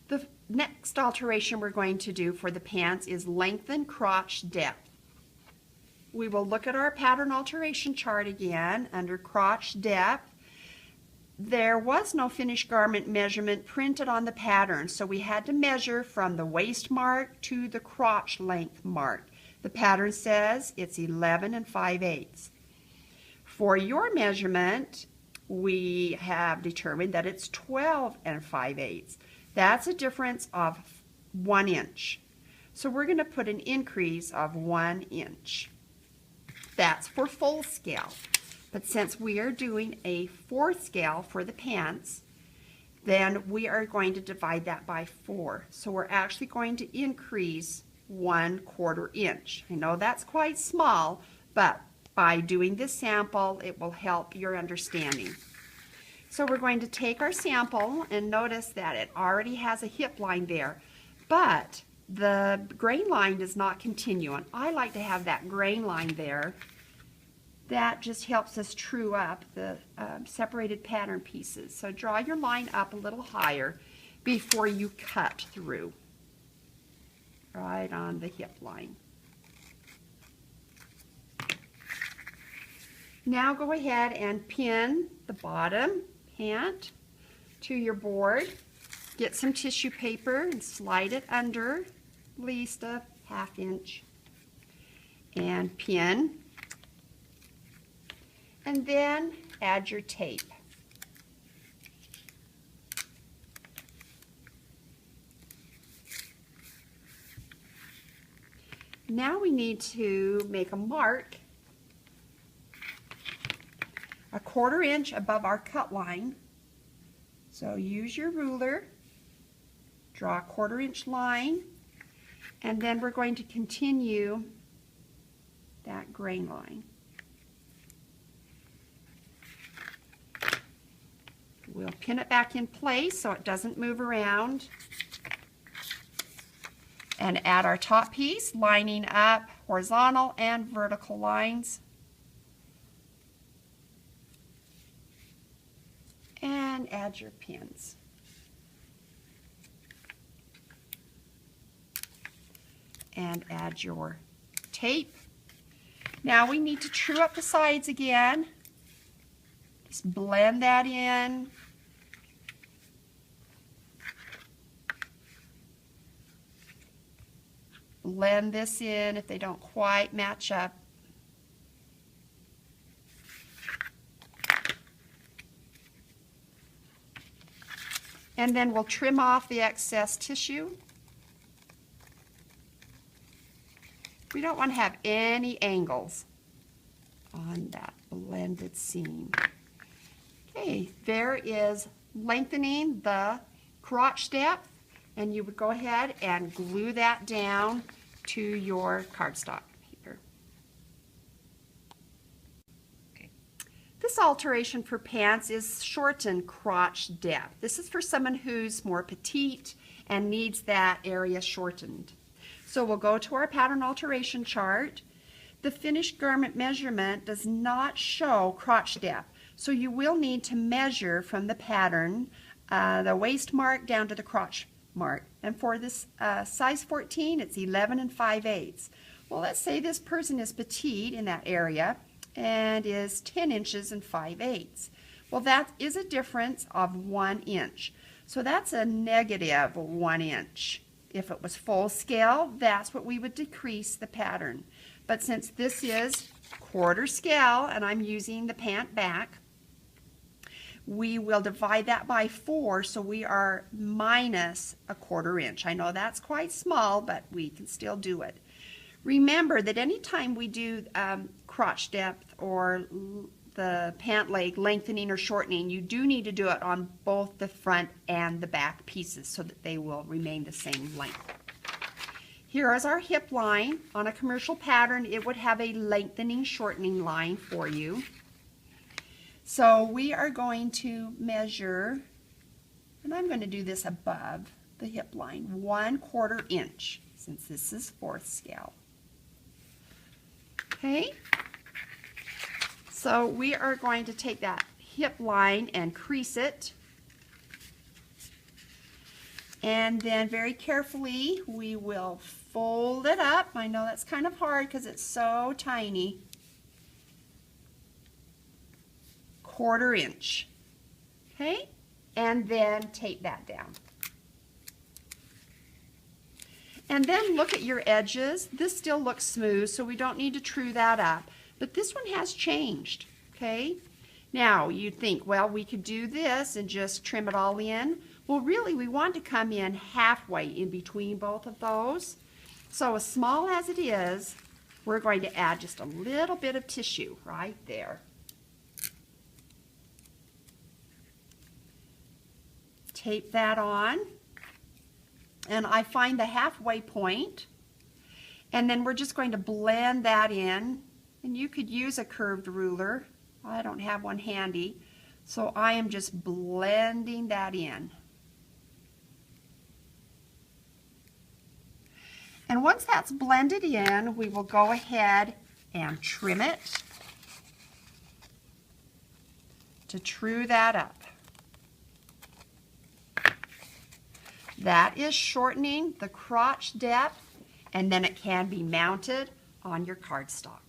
The next alteration we're going to do for the pants is lengthen crotch depth. We will look at our pattern alteration chart again under crotch depth. There was no finished garment measurement printed on the pattern, so we had to measure from the waist mark to the crotch length mark. The pattern says it's 11 5/8. For your measurement, we have determined that it's 12 5/8. That's a difference of 1 inch. So we're going to put an increase of 1 inch. That's for full scale. But since we are doing a 4th scale for the pants, then we are going to divide that by 4. So we're actually going to increase 1/4 inch. I know that's quite small, but by doing this sample, it will help your understanding. So we're going to take our sample and notice that it already has a hip line there, but the grain line does not continue, and I like to have that grain line there. That just helps us true up the separated pattern pieces. So draw your line up a little higher before you cut through, right on the hip line. Now go ahead and pin the bottom pant to your board. Get some tissue paper and slide it under at least a 1/2 inch and pin. And then add your tape. Now we need to make a mark 1/4 inch above our cut line. So use your ruler, draw a 1/4 inch line, and then we're going to continue that grain line. We'll pin it back in place so it doesn't move around. And add our top piece, lining up horizontal and vertical lines. And add your pins. And add your tape. Now we need to true up the sides again. Just blend that in. Blend this in if they don't quite match up. And then we'll trim off the excess tissue. We don't want to have any angles on that blended seam. Okay, there is lengthening the crotch depth, and you would go ahead and glue that down to your cardstock paper. Okay. This alteration for pants is shorten crotch depth. This is for someone who's more petite and needs that area shortened. So we'll go to our pattern alteration chart. The finished garment measurement does not show crotch depth, so you will need to measure from the pattern the waist mark down to the crotch mark. And for this size 14, it's 11 5/8. Well, let's say this person is petite in that area and is 10 inches and 5/8. Well, that is a difference of 1 inch. So that's a negative 1 inch. If it was full scale, that's what we would decrease the pattern. But since this is 1/4 scale and I'm using the pant back, we will divide that by 4, so we are minus 1/4 inch. I know that's quite small, but we can still do it. Remember that anytime we do crotch depth or the pant leg lengthening or shortening, you do need to do it on both the front and the back pieces so that they will remain the same length. Here is our hip line. On a commercial pattern, it would have a lengthening, shortening line for you. So we are going to measure, and I'm going to do this above the hip line, 1/4 inch, since this is 4th scale. Okay, so we are going to take that hip line and crease it And then very carefully, we will fold it up. I know that's kind of hard because it's so tiny. 1/4 inch. Okay? And then tape that down. And then look at your edges. This still looks smooth, so we don't need to true that up. But this one has changed, okay? Now, you'd think, well, we could do this and just trim it all in. Well, really, we want to come in halfway in between both of those. So as small as it is, we're going to add just a little bit of tissue right there. Tape that on. And I find the halfway point, and then we're just going to blend that in. And you could use a curved ruler. I don't have one handy, so I am just blending that in. And once that's blended in, we will go ahead and trim it to true that up. That is shortening the crotch depth, and then it can be mounted on your cardstock.